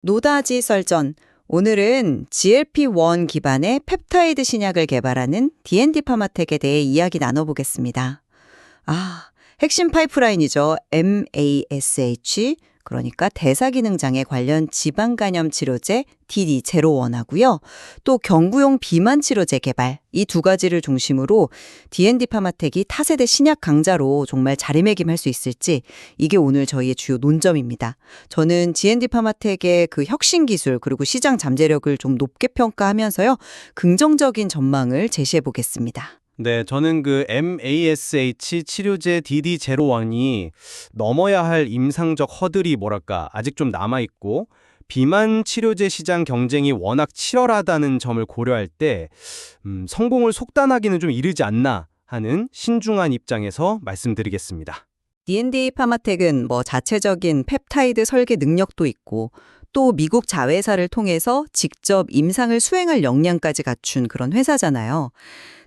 노다지 썰전. 오늘은 GLP-1 기반의 펩타이드 신약을 개발하는 D&D 파마텍에 대해 이야기 나눠보겠습니다. 핵심 파이프라인이죠. MASH, 그러니까 대사기능장애 관련 지방간염 치료제 DD01하고요. 또 경구용 비만 치료제 개발, 이 두 가지를 중심으로 D&D 파마텍이 타세대 신약 강자로 정말 자리매김할 수 있을지, 이게 오늘 저희의 주요 논점입니다. 저는 D&D 파마텍의 그 혁신 기술 그리고 시장 잠재력을 좀 높게 평가하면서요, 긍정적인 전망을 제시해 보겠습니다. 네, 저는 그 MASH 치료제 DD01이 넘어야 할 임상적 허들이 아직 좀 남아있고, 비만 치료제 시장 경쟁이 워낙 치열하다는 점을 고려할 때 성공을 속단하기는 좀 이르지 않나 하는 신중한 입장에서 말씀드리겠습니다. D&D 파마텍은 자체적인 펩타이드 설계 능력도 있고 또 미국 자회사를 통해서 직접 임상을 수행할 역량까지 갖춘 그런 회사잖아요.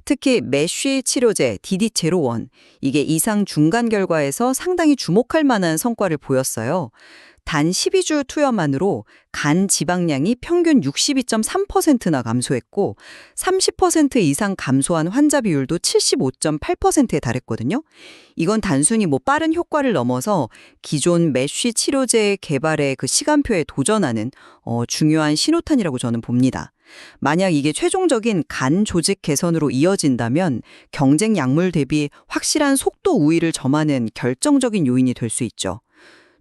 특히 메쉬 치료제 DD01, 이게 이상 중간 결과에서 상당히 주목할 만한 성과를 보였어요. 단 12주 투여만으로 간 지방량이 평균 62.3%나 감소했고 30% 이상 감소한 환자 비율도 75.8%에 달했거든요. 이건 단순히 빠른 효과를 넘어서 기존 메쉬 치료제 개발의 그 시간표에 도전하는 중요한 신호탄이라고 저는 봅니다. 만약 이게 최종적인 간 조직 개선으로 이어진다면 경쟁 약물 대비 확실한 속도 우위를 점하는 결정적인 요인이 될 수 있죠.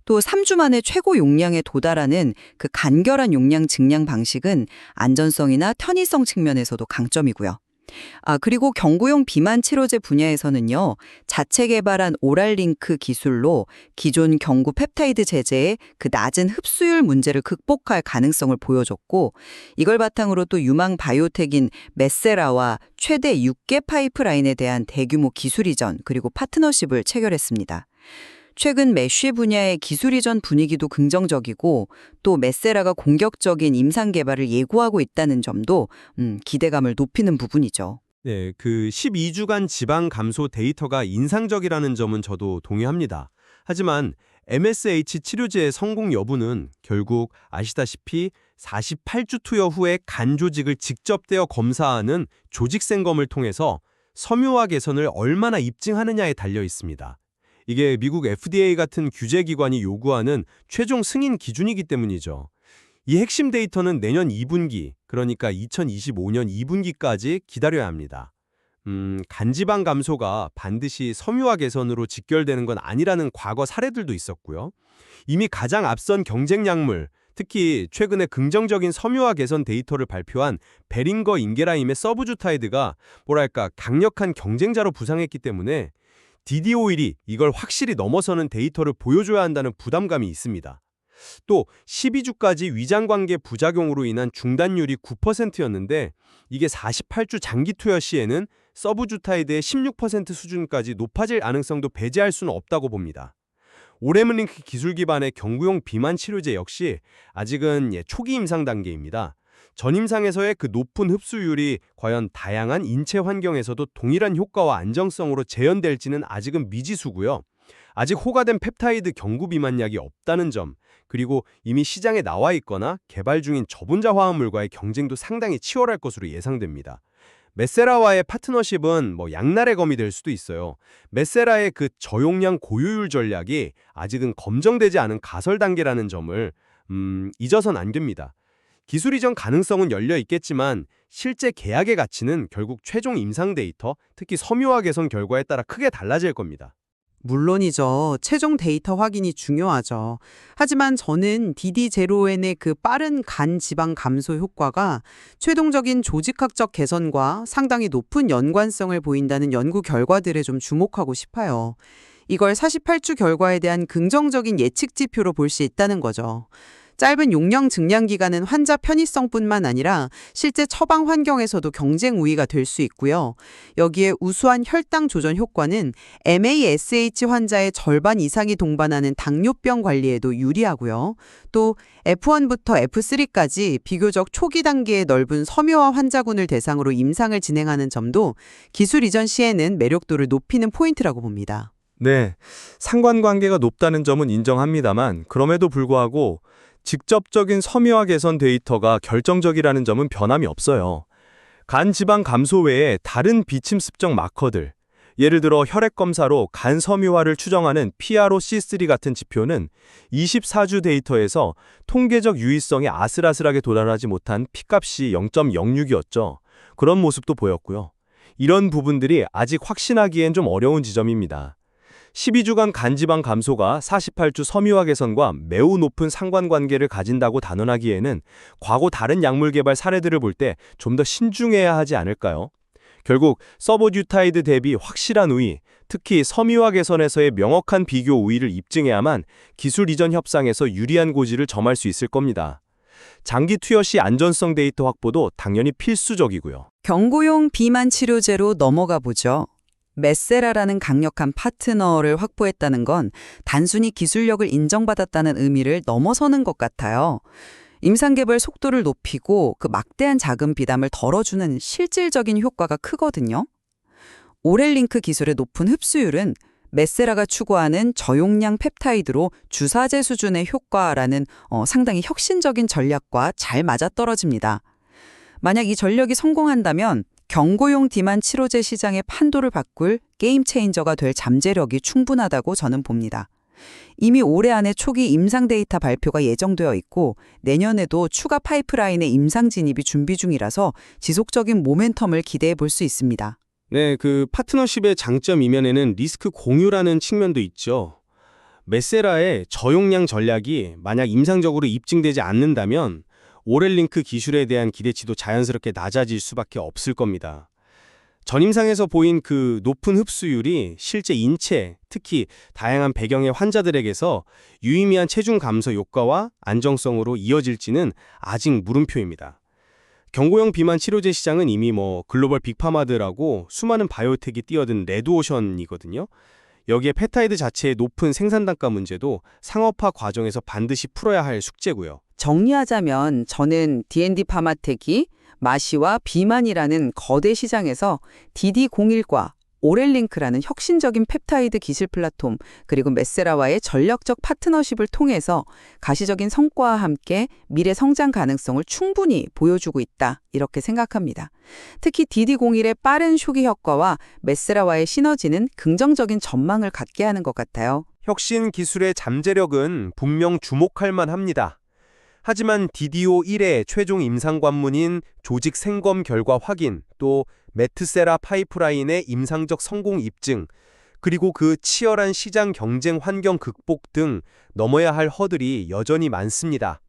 또 3주 만에 최고 용량에 도달하는 그 간결한 용량 증량 방식은 안전성이나 편의성 측면에서도 강점이고요. 그리고 경구용 비만 치료제 분야에서는요, 자체 개발한 오랄링크 기술로 기존 경구 펩타이드 제제의 그 낮은 흡수율 문제를 극복할 가능성을 보여줬고, 이걸 바탕으로 또 유망 바이오텍인 메세라와 최대 6개 파이프라인에 대한 대규모 기술 이전 그리고 파트너십을 체결했습니다. 최근 메쉬 분야의 기술 이전 분위기도 긍정적이고 또 메세라가 공격적인 임상 개발을 예고하고 있다는 점도 기대감을 높이는 부분이죠. 네, 그 12주간 지방 감소 데이터가 인상적이라는 점은 저도 동의합니다. 하지만 MSH 치료제의 성공 여부는 결국 아시다시피 48주 투여 후에 간 조직을 직접 떼어 검사하는 조직 생검을 통해서 섬유화 개선을 얼마나 입증하느냐에 달려 있습니다. 이게 미국 FDA 같은 규제기관이 요구하는 최종 승인 기준이기 때문이죠. 이 핵심 데이터는 내년 2분기, 그러니까 2025년 2분기까지 기다려야 합니다. 간지방 감소가 반드시 섬유화 개선으로 직결되는 건 아니라는 과거 사례들도 있었고요. 이미 가장 앞선 경쟁 약물, 특히 최근에 긍정적인 섬유화 개선 데이터를 발표한 베링거 인게라임의 서브주타이드가 강력한 경쟁자로 부상했기 때문에 DD01이 이걸 확실히 넘어서는 데이터를 보여줘야 한다는 부담감이 있습니다. 또 12주까지 위장관계 부작용으로 인한 중단율이 9%였는데 이게 48주 장기 투여 시에는 서브주타이드의 16% 수준까지 높아질 가능성도 배제할 수는 없다고 봅니다. 오레므링크 기술 기반의 경구용 비만 치료제 역시 아직은 초기 임상 단계입니다. 전임상에서의 그 높은 흡수율이 과연 다양한 인체 환경에서도 동일한 효과와 안정성으로 재현될지는 아직은 미지수고요. 아직 호가된 펩타이드 경구 비만약이 없다는 점, 그리고 이미 시장에 나와 있거나 개발 중인 저분자 화합물과의 경쟁도 상당히 치열할 것으로 예상됩니다. 메세라와의 파트너십은 양날의 검이 될 수도 있어요. 메세라의 그 저용량 고효율 전략이 아직은 검증되지 않은 가설 단계라는 점을 잊어선 안 됩니다. 기술 이전 가능성은 열려 있겠지만 실제 계약의 가치는 결국 최종 임상 데이터, 특히 섬유화 개선 결과에 따라 크게 달라질 겁니다. 물론이죠. 최종 데이터 확인이 중요하죠. 하지만 저는 DD01의 그 빠른 간 지방 감소 효과가 최종적인 조직학적 개선과 상당히 높은 연관성을 보인다는 연구 결과들에 좀 주목하고 싶어요. 이걸 48주 결과에 대한 긍정적인 예측 지표로 볼 수 있다는 거죠. 짧은 용량 증량 기간은 환자 편의성뿐만 아니라 실제 처방 환경에서도 경쟁 우위가 될 수 있고요. 여기에 우수한 혈당 조절 효과는 MASH 환자의 절반 이상이 동반하는 당뇨병 관리에도 유리하고요. 또 F1부터 F3까지 비교적 초기 단계의 넓은 섬유화 환자군을 대상으로 임상을 진행하는 점도 기술 이전 시에는 매력도를 높이는 포인트라고 봅니다. 네, 상관관계가 높다는 점은 인정합니다만 그럼에도 불구하고 직접적인 섬유화 개선 데이터가 결정적이라는 점은 변함이 없어요. 간 지방 감소 외에 다른 비침 습적 마커들, 예를 들어 혈액 검사로 간 섬유화를 추정하는 PRO-C3 같은 지표는 24주 데이터에서 통계적 유의성에 아슬아슬하게 도달하지 못한 P값이 0.06이었죠. 그런 모습도 보였고요. 이런 부분들이 아직 확신하기엔 좀 어려운 지점입니다. 12주간 간지방 감소가 48주 섬유화 개선과 매우 높은 상관관계를 가진다고 단언하기에는 과거 다른 약물 개발 사례들을 볼 때 좀 더 신중해야 하지 않을까요? 결국 서보듀타이드 대비 확실한 우위, 특히 섬유화 개선에서의 명확한 비교 우위를 입증해야만 기술 이전 협상에서 유리한 고지를 점할 수 있을 겁니다. 장기 투여 시 안전성 데이터 확보도 당연히 필수적이고요. 경고용 비만 치료제로 넘어가 보죠. 메세라라는 강력한 파트너를 확보했다는 건 단순히 기술력을 인정받았다는 의미를 넘어서는 것 같아요. 임상 개발 속도를 높이고 그 막대한 자금 비담을 덜어주는 실질적인 효과가 크거든요. 오렐링크 기술의 높은 흡수율은 메세라가 추구하는 저용량 펩타이드로 주사제 수준의 효과라는 상당히 혁신적인 전략과 잘 맞아떨어집니다. 만약 이 전략이 성공한다면 경고용 비만 치료제 시장의 판도를 바꿀 게임 체인저가 될 잠재력이 충분하다고 저는 봅니다. 이미 올해 안에 초기 임상 데이터 발표가 예정되어 있고 내년에도 추가 파이프라인의 임상 진입이 준비 중이라서 지속적인 모멘텀을 기대해 볼 수 있습니다. 네, 그 파트너십의 장점 이면에는 리스크 공유라는 측면도 있죠. 메세라의 저용량 전략이 만약 임상적으로 입증되지 않는다면 오렐링크 기술에 대한 기대치도 자연스럽게 낮아질 수밖에 없을 겁니다. 전임상에서 보인 그 높은 흡수율이 실제 인체, 특히 다양한 배경의 환자들에게서 유의미한 체중 감소 효과와 안정성으로 이어질지는 아직 물음표입니다. 경고용 비만 치료제 시장은 이미 글로벌 빅파마들하고 수많은 바이오텍이 뛰어든 레드오션이거든요. 여기에 펩타이드 자체의 높은 생산 단가 문제도 상업화 과정에서 반드시 풀어야 할 숙제고요. 정리하자면 저는 D&D 파마텍이 마시와 비만이라는 거대 시장에서 DD01과 오렐링크라는 혁신적인 펩타이드 기술 플랫폼 그리고 메세라와의 전략적 파트너십을 통해서 가시적인 성과와 함께 미래 성장 가능성을 충분히 보여주고 있다 이렇게 생각합니다. 특히 DD01의 빠른 쇼기 효과와 메세라와의 시너지는 긍정적인 전망을 갖게 하는 것 같아요. 혁신 기술의 잠재력은 분명 주목할 만합니다. 하지만 DDO1의 최종 임상 관문인 조직 생검 결과 확인, 또 메트세라 파이프라인의 임상적 성공 입증, 그리고 그 치열한 시장 경쟁 환경 극복 등 넘어야 할 허들이 여전히 많습니다.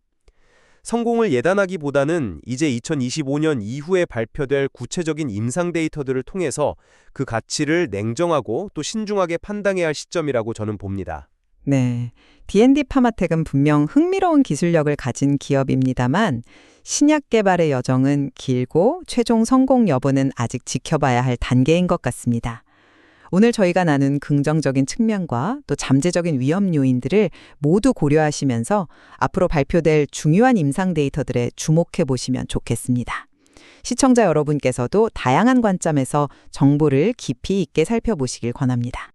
성공을 예단하기보다는 이제 2025년 이후에 발표될 구체적인 임상 데이터들을 통해서 그 가치를 냉정하고 또 신중하게 판단해야 할 시점이라고 저는 봅니다. 네, D&D 파마텍은 분명 흥미로운 기술력을 가진 기업입니다만 신약 개발의 여정은 길고 최종 성공 여부는 아직 지켜봐야 할 단계인 것 같습니다. 오늘 저희가 나눈 긍정적인 측면과 또 잠재적인 위험 요인들을 모두 고려하시면서 앞으로 발표될 중요한 임상 데이터들에 주목해 보시면 좋겠습니다. 시청자 여러분께서도 다양한 관점에서 정보를 깊이 있게 살펴보시길 권합니다.